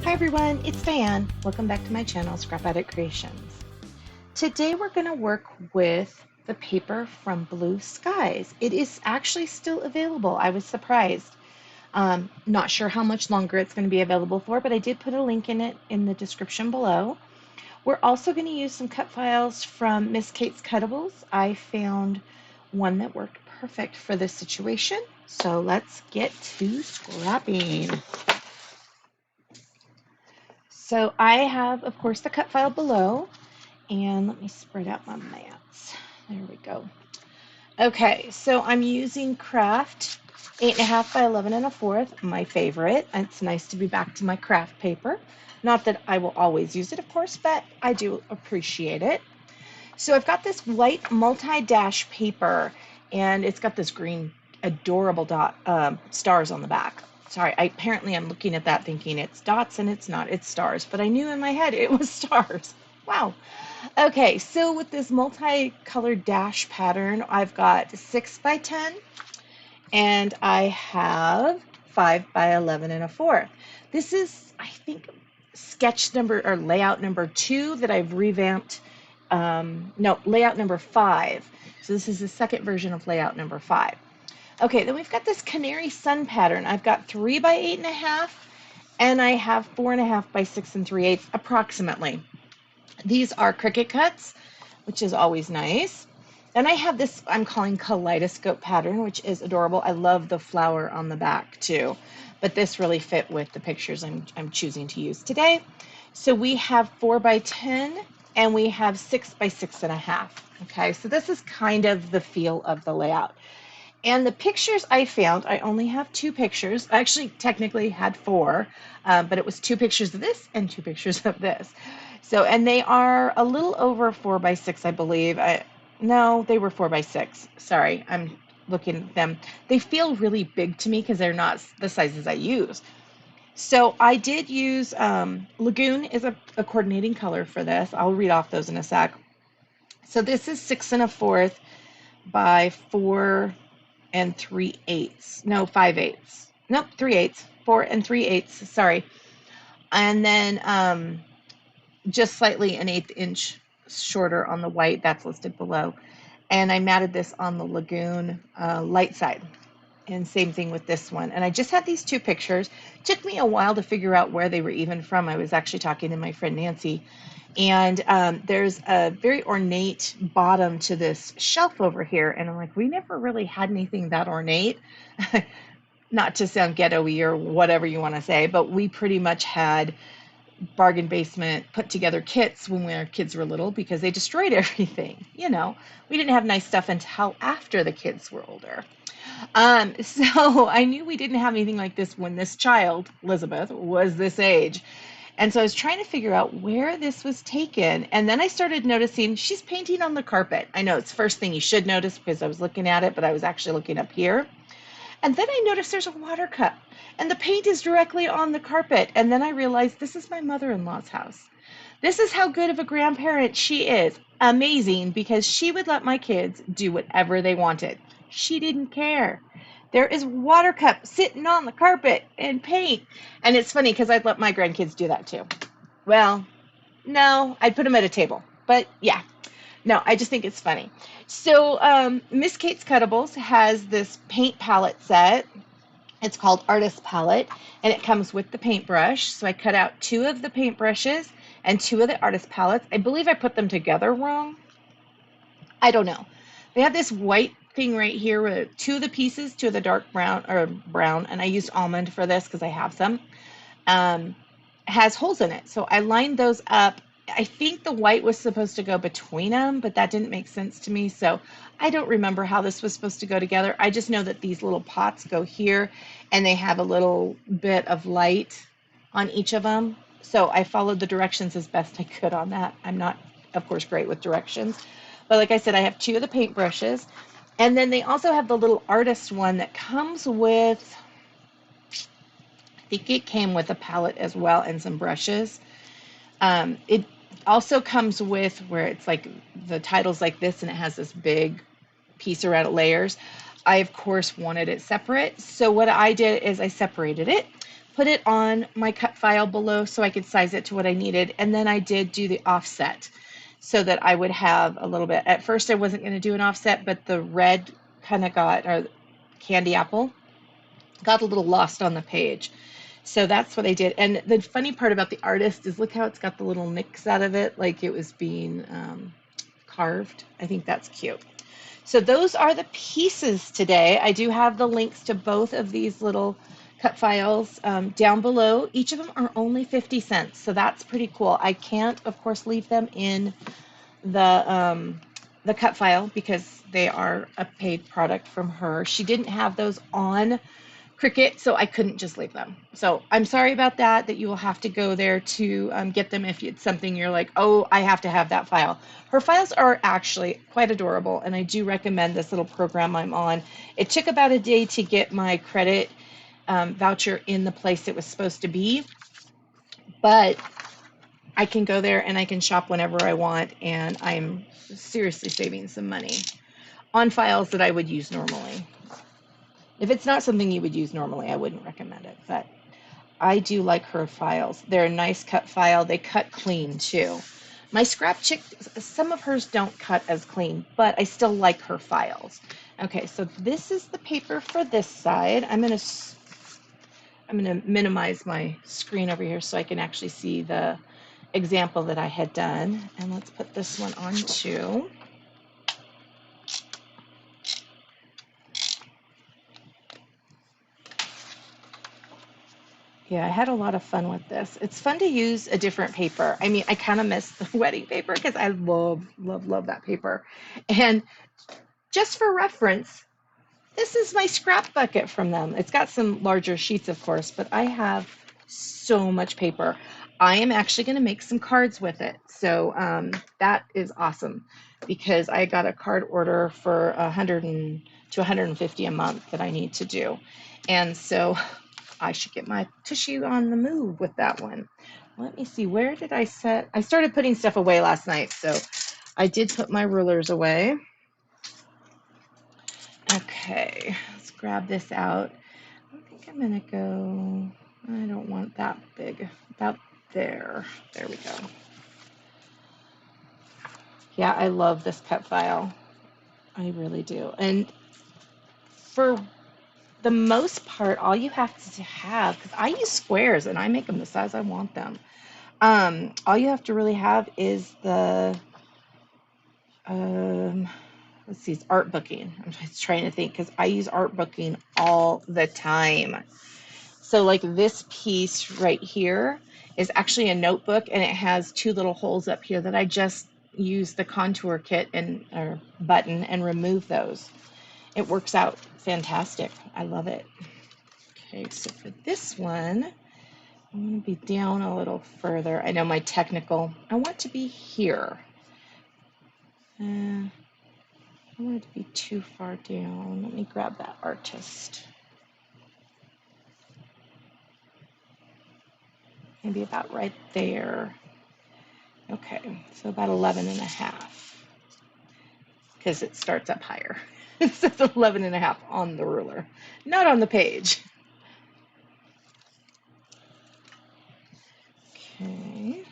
Hi everyone, it's Diane. Welcome back to my channel, Scrap Addict Creations. Today we're going to work with the paper from Blue Skies. It is actually still available. I was surprised. Not sure how much longer it's going to be available for, but I did put a link in it in the description below. We're also going to use some cut files from Miss Kate's Cuttables. I found one that worked perfect for this situation. So let's get to scrapping. So I have, of course, the cut file below, and let me spread out my mats. There we go. Okay, so I'm using Kraft 8.5 by 11 1/4, my favorite. It's nice to be back to my Kraft paper. Not that I will always use it, of course, but I do appreciate it. So I've got this white multi-dash paper, and it's got this green, adorable stars on the back. Sorry, apparently I'm looking at that thinking it's dots, and it's not, it's stars. But I knew in my head it was stars. Wow. Okay, so with this multicolored dash pattern, I've got 6 by 10, and I have 5 by 11 1/4. This is, I think, sketch number or layout number 2 that I've revamped. No, layout number 5. So this is the second version of layout number 5. Okay, then we've got this Canary Sun pattern. I've got 3 by 8.5, and I have 4.5 by 6 3/8 approximately. These are Cricut cuts, which is always nice. And I have this I'm calling Kaleidoscope pattern, which is adorable. I love the flower on the back too, but this really fit with the pictures I'm choosing to use today. So we have 4 by 10, and we have 6 by 6.5. Okay, so this is kind of the feel of the layout. And the pictures I found, I only have 2 pictures. I actually technically had 4, but it was 2 pictures of this and 2 pictures of this. So, and they are a little over 4 by 6, I believe. No, they were 4 by 6. Sorry, I'm looking at them. They feel really big to me because they're not the sizes I use. So I did use, Lagoon is a coordinating color for this. I'll read off those in a sec. So this is 6 1/4 by 4 3/8. No, 5/8. Nope, 3/8. 4 3/8. Sorry. And then just slightly an 1/8 inch shorter on the white. That's listed below. And I matted this on the Lagoon Light side. And same thing with this one. And I just had these 2 pictures. It took me a while to figure out where they were even from. I was actually talking to my friend Nancy. And there's a very ornate bottom to this shelf over here. And I'm like, we never really had anything that ornate. Not to sound ghetto-y or whatever you want to say, but we pretty much had bargain basement put together kits when our kids were little because they destroyed everything. You know, we didn't have nice stuff until after the kids were older. So I knew we didn't have anything like this when this child, Elizabeth, was this age. And so I was trying to figure out where this was taken. And then I started noticing she's painting on the carpet. I know it's the first thing you should notice because I was looking at it, but I was actually looking up here. And then I noticed there's a water cup and the paint is directly on the carpet. And then I realized this is my mother-in-law's house. This is how good of a grandparent she is. Amazing, because she would let my kids do whatever they wanted. She didn't care. There is water cup sitting on the carpet and paint. And it's funny because I'd let my grandkids do that too. Well, no, I'd put them at a table. But yeah, no, I just think it's funny. So Miss Kate's Cuttables has this paint palette set. It's called Artist Palette, and it comes with the paintbrush. So I cut out 2 of the paintbrushes and 2 of the artist palettes. I believe I put them together wrong. I don't know. They have this white thing right here with 2 of the pieces, 2 of the dark brown, and I used Almond for this because I have some. Has holes in it. So I lined those up. I think the white was supposed to go between them, but that didn't make sense to me. So I don't remember how this was supposed to go together. I just know that these little pots go here and they have a little bit of light on each of them. So I followed the directions as best I could on that. I'm not, of course, great with directions. But like I said, I have 2 of the paintbrushes. And then they also have the little artist one that comes with, I think it came with a palette as well and some brushes. It also comes with where it's like the title's like this and it has this big piece around it, layers. I, of course, wanted it separate. So what I did is I separated it, put it on my cut file below so I could size it to what I needed. And then I did do the offset so that I would have a little bit. At first I wasn't going to do an offset, but the red kind of got, or candy apple, got a little lost on the page. So that's what I did. And the funny part about the artist is look how it's got the little nicks out of it, like it was being carved. I think that's cute. So those are the pieces today. I do have the links to both of these little cut files down below. Each of them are only 50 cents, so that's pretty cool. I can't, of course, leave them in the cut file because they are a paid product from her. She didn't have those on Cricut, so I couldn't just leave them. So I'm sorry about that you will have to go there to get them if it's something you're like, oh, I have to have that file. Her files are actually quite adorable, and I do recommend this little program I'm on. It took about a day to get my credit voucher in the place it was supposed to be, but I can go there and I can shop whenever I want, and I'm seriously saving some money on files that I would use normally. If it's not something you would use normally, I wouldn't recommend it, but I do like her files. They're a nice cut file. They cut clean too. My Scrap Chick, some of hers don't cut as clean, but I still like her files. Okay, so this is the paper for this side. I'm gonna minimize my screen over here so I can actually see the example that I had done. And let's put this one on too. Yeah, I had a lot of fun with this. It's fun to use a different paper. I mean, I kind of miss the wedding paper because I love that paper. And just for reference, this is my scrap bucket from them. It's got some larger sheets, of course, but I have so much paper. I am actually going to make some cards with it. So that is awesome because I got a card order for 100 to 150 a month that I need to do. And so I should get my tushy on the move with that one. Let me see, where did I set? I started putting stuff away last night, so I did put my rulers away. Okay, let's grab this out. I think I'm gonna go, I don't want that big, about there. There we go. Yeah, I love this cut file. I really do. And for the most part, all you have to have, because I use squares and I make them the size I want them. All you have to really have is the, let's see, it's Artbooking. I'm just trying to think because I use Artbooking all the time. So like this piece right here is actually a notebook, and it has two little holes up here that I just use the contour kit and or button and remove those. It works out fantastic. I love it. Okay, so for this one, I'm going to be down a little further. I know my technical, I want to be here. I don't want it to be too far down. Let me grab that artist. Maybe about right there. Okay, so about 11.5 because it starts up higher. It says 11.5 on the ruler, not on the page. Okay,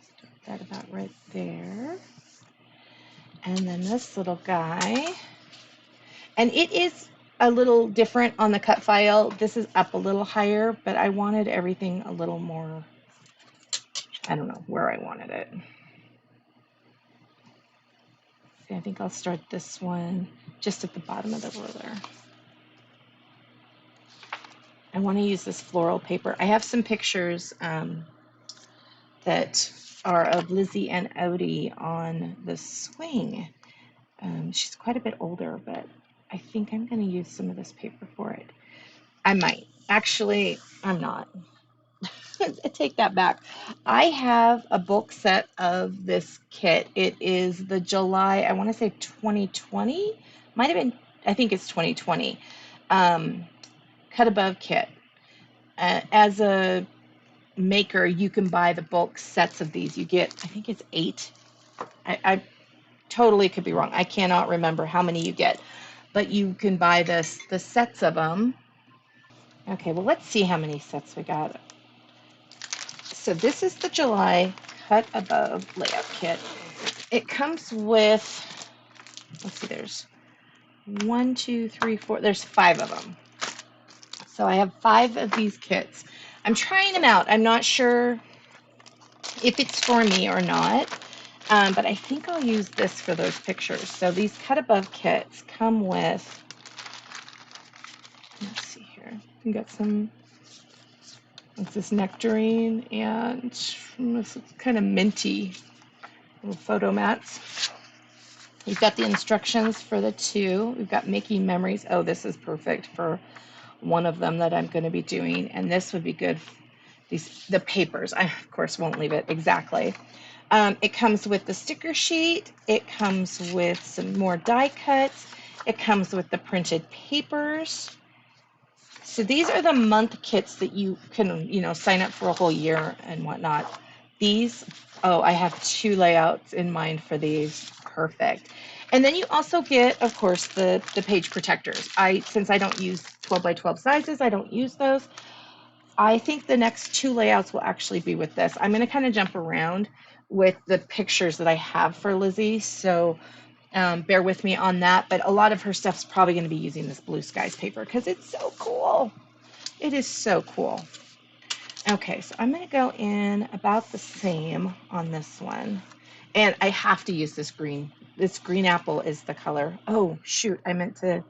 start that about right there. And then this little guy, and it is a little different on the cut file. This is up a little higher, but I wanted everything a little more, I don't know where I wanted it. See, I think I'll start this one just at the bottom of the ruler. I want to use this floral paper. I have some pictures that are of Lizzie and Odie on the swing. She's quite a bit older, but I think I'm going to use some of this paper for it. I might. Actually, I'm not. I take that back. I have a bulk set of this kit. It is the July, I want to say 2020. Might have been, I think it's 2020. Cut above kit. As a maker, you can buy the bulk sets of these. You get, I think it's 8. I totally could be wrong. I cannot remember how many you get, but you can buy the sets of them. Okay, well, let's see how many sets we got. So this is the July Cut Above Layout Kit. It comes with, let's see, there's 1, 2, 3, 4, there's 5 of them. So I have 5 of these kits. I'm trying them out. I'm not sure if it's for me or not, but I think I'll use this for those pictures. So these Cut Above kits come with, let's see here, we got some, it's this Nectarine and this kind of minty little photo mats. We've got the instructions for the 2. We've got making memories. Oh, this is perfect for one of them that I'm going to be doing, and this would be good. The papers, I of course won't leave it exactly. It comes with the sticker sheet. It comes with some more die cuts. It comes with the printed papers. So these are the month kits that you can, sign up for a whole year and whatnot. These, oh, I have 2 layouts in mind for these. Perfect. And then you also get, of course, the page protectors. Since I don't use 12 by 12 sizes, I don't use those. I think the next 2 layouts will actually be with this. I'm going to kind of jump around with the pictures that I have for Lizzie, so bear with me on that. But a lot of her stuff's probably going to be using this Blue Skies paper because it's so cool. It is so cool. Okay, so I'm going to go in about the same on this one. And I have to use this green. This green apple is the color. Oh, shoot, I meant to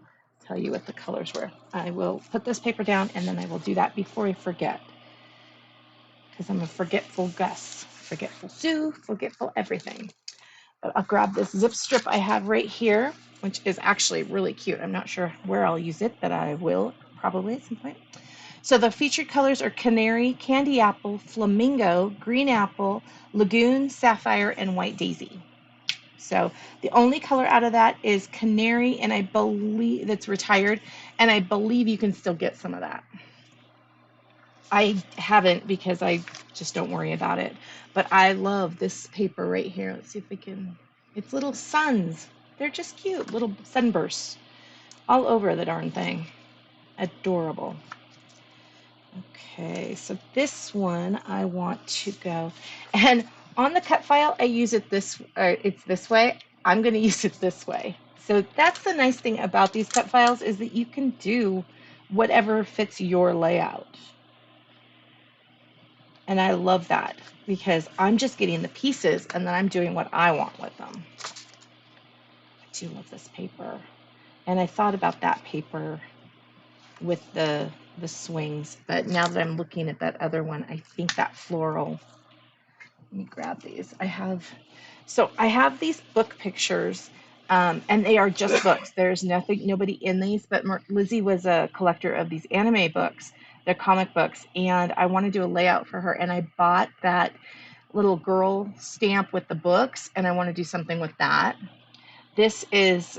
tell you what the colors were. I will put this paper down and then I will do that before I forget. Because I'm a forgetful Gus, forgetful Sue, forgetful everything. But I'll grab this zip strip I have right here, which is actually really cute. I'm not sure where I'll use it, but I will probably at some point. So the featured colors are Canary, Candy Apple, Flamingo, Green Apple, Lagoon, Sapphire, and White Daisy. So the only color out of that is Canary, and I believe that's retired, and I believe you can still get some of that. I haven't because I just don't worry about it. But I love this paper right here. Let's see if we can, it's little suns. They're just cute, little sunbursts all over the darn thing. Adorable. Okay, so this one I want to go, and on the cut file, I use it it's this way. I'm going to use it this way. So that's the nice thing about these cut files is that you can do whatever fits your layout. And I love that because I'm just getting the pieces and then I'm doing what I want with them. I do love this paper. And I thought about that paper with the swings, but now that I'm looking at that other one, I think that floral, let me grab these. I have these book pictures, and they are just books. There's nobody in these, but Lizzie was a collector of these anime books. They're comic books, and I want to do a layout for her, and I bought that little girl stamp with the books, and I want to do something with that. This is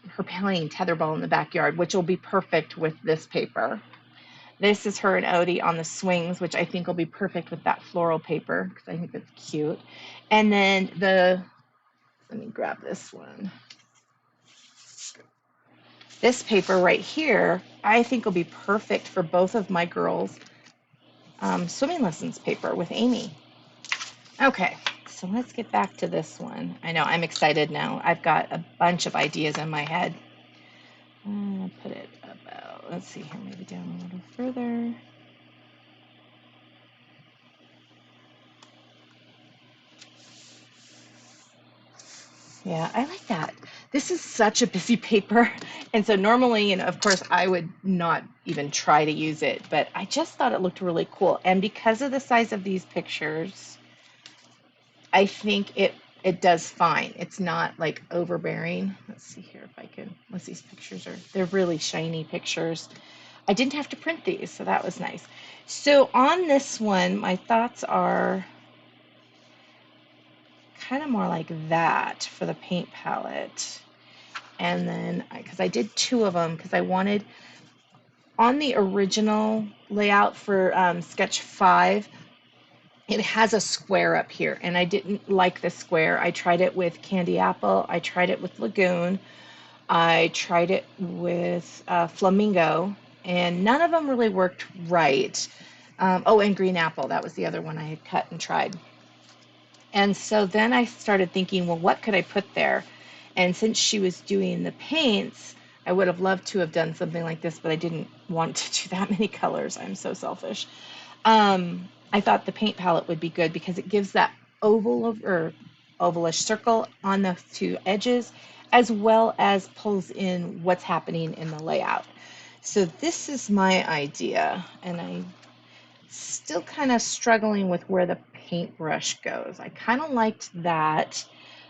her playing tetherball in the backyard, which will be perfect with this paper. This is her and Odie on the swings, which I think will be perfect with that floral paper because I think it's cute. And then let me grab this one. This paper right here, I think will be perfect for both of my girls' swimming lessons paper with Amy. Okay, so let's get back to this one. I know, I'm excited now. I've got a bunch of ideas in my head. I'll put it about, let's see here, maybe down a little further. Yeah, I like that. This is such a busy paper. And so normally, of course, I would not even try to use it, but I just thought it looked really cool. And because of the size of these pictures, I think it does fine. It's not like overbearing. Let's see here if I can, unless these pictures they're really shiny pictures. I didn't have to print these, so that was nice. So on this one, my thoughts are kind of more like that for the paint palette. And then, because I did 2 of them, because I wanted, on the original layout for sketch 5, it has a square up here, and I didn't like the square. I tried it with Candy Apple. I tried it with Lagoon. I tried it with Flamingo. and none of them really worked right. Oh, and green apple, that was the other one I had cut and tried. And so then I started thinking, well, what could I put there? And since she was doing the paints, I would have loved to have done something like this, but I didn't want to do that many colors. I'm so selfish. I thought the paint palette would be good because it gives that or ovalish circle on the two edges, as well as pulls in what's happening in the layout. So this is my idea, and I'm still kind of struggling with where the paintbrush goes. I kind of liked that,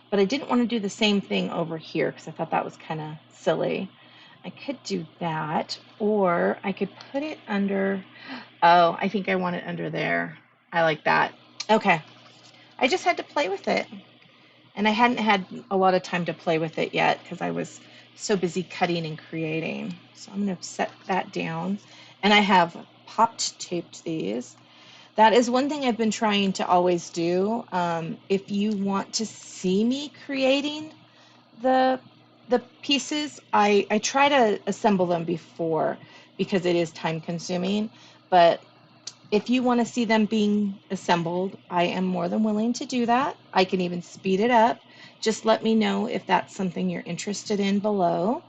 but I didn't want to do the same thing over here because I thought that was kind of silly. I could do that, or I could put it under, oh, I think I want it under there. I like that. Okay, I just had to play with it. And I hadn't had a lot of time to play with it yet because I was so busy cutting and creating. So I'm going to set that down. And I have popped taped these. That is one thing I've been trying to always do. If you want to see me creating the pieces, I try to assemble them before because it is time consuming. But if you want to see them being assembled, I am more than willing to do that. I can even speed it up. Just let me know if that's something you're interested in below.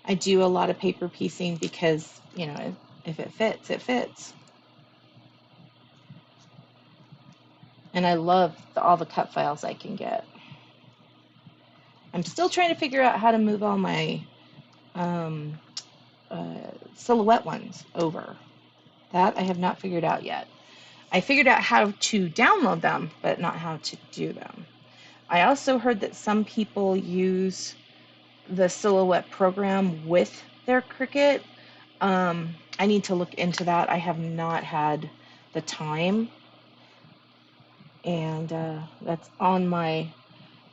I do a lot of paper piecing because, you know, if it fits, it fits. And I love all the cut files I can get. I'm still trying to figure out how to move all my silhouette ones over. That I have not figured out yet. I figured out how to download them, but not how to do them. I also heard that some people use the Silhouette program with their Cricut. I need to look into that. I have not had the time, and that's on my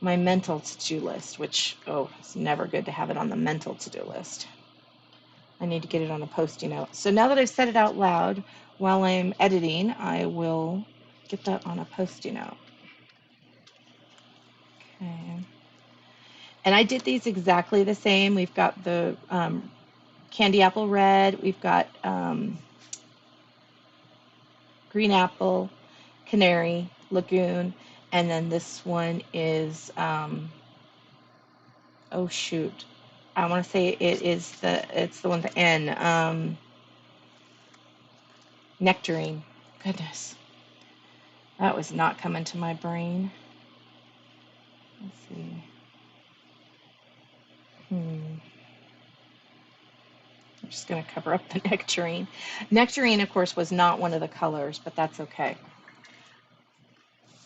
mental to-do list, which, oh, it's never good to have it on the mental to-do list. I need to get it on a Post-it note. So now that I've said it out loud while I'm editing, I will get that on a Post-it note. Okay. And I did these exactly the same. We've got the candy apple red, we've got green apple, canary, lagoon, and then this one is, oh shoot, I want to say it's the one with the N, Nectarine. Goodness, that was not coming to my brain. Let's see. I'm just going to cover up the Nectarine. Nectarine, of course, was not one of the colors, but that's okay.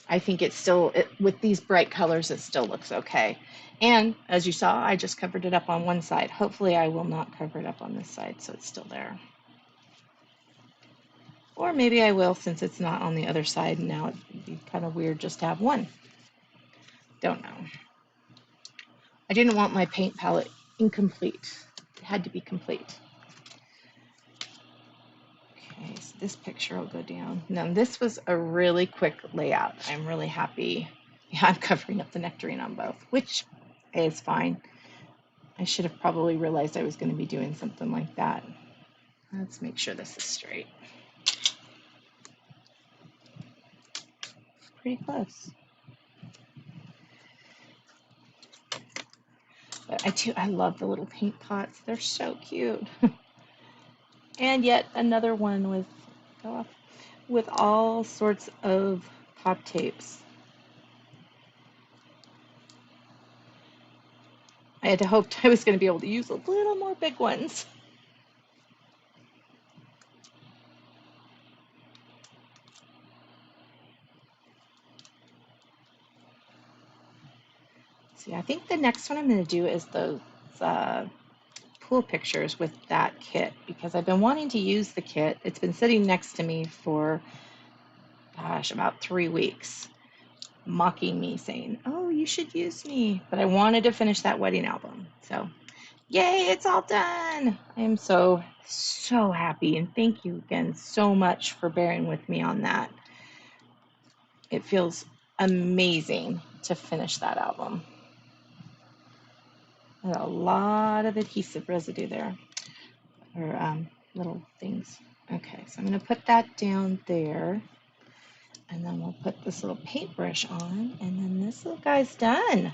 I think it's still, with these bright colors, it still looks okay. And as you saw, I just covered it up on one side. Hopefully I will not cover it up on this side, so it's still there. Or maybe I will, since it's not on the other side, and now it'd be kind of weird just to have one. Don't know. I didn't want my paint palette incomplete. It had to be complete. Okay, so this picture will go down. Now this was a really quick layout. I'm really happy. Yeah, I'm covering up the Nectarine on both, which is fine. I should have probably realized I was going to be doing something like that. Let's make sure this is straight. Pretty close. But I love the little paint pots. They're so cute. And yet another one with all sorts of pop tapes. I had hoped I was going to be able to use a little more big ones. See, I think the next one I'm going to do is those pool pictures with that kit, because I've been wanting to use the kit. It's been sitting next to me for, gosh, about 3 weeks, mocking me, saying, oh, you should use me. But I wanted to finish that wedding album. So, yay, it's all done. I am so, so happy. And thank you again so much for bearing with me on that. It feels amazing to finish that album. There's a lot of adhesive residue there. or little things. Okay, so I'm going to put that down there. And then we'll put this little paintbrush on, and then this little guy's done.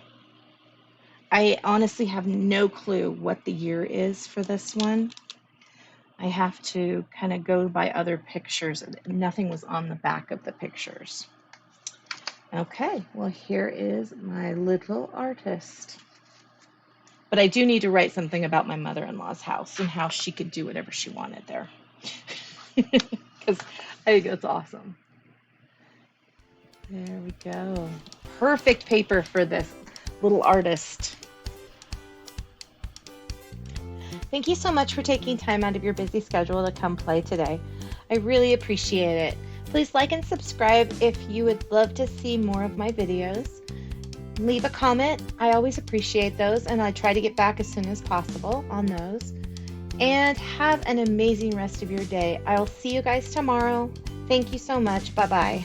I honestly have no clue what the year is for this one. I have to kind of go by other pictures. Nothing was on the back of the pictures. Okay, well, here is my little artist. But I do need to write something about my mother-in-law's house and how she could do whatever she wanted there. Because I think that's awesome. There we go. Perfect paper for this little artist. Thank you so much for taking time out of your busy schedule to come play today. I really appreciate it. Please like and subscribe if you would love to see more of my videos. Leave a comment. I always appreciate those, and I try to get back as soon as possible on those. And have an amazing rest of your day. I'll see you guys tomorrow. Thank you so much. Bye-bye.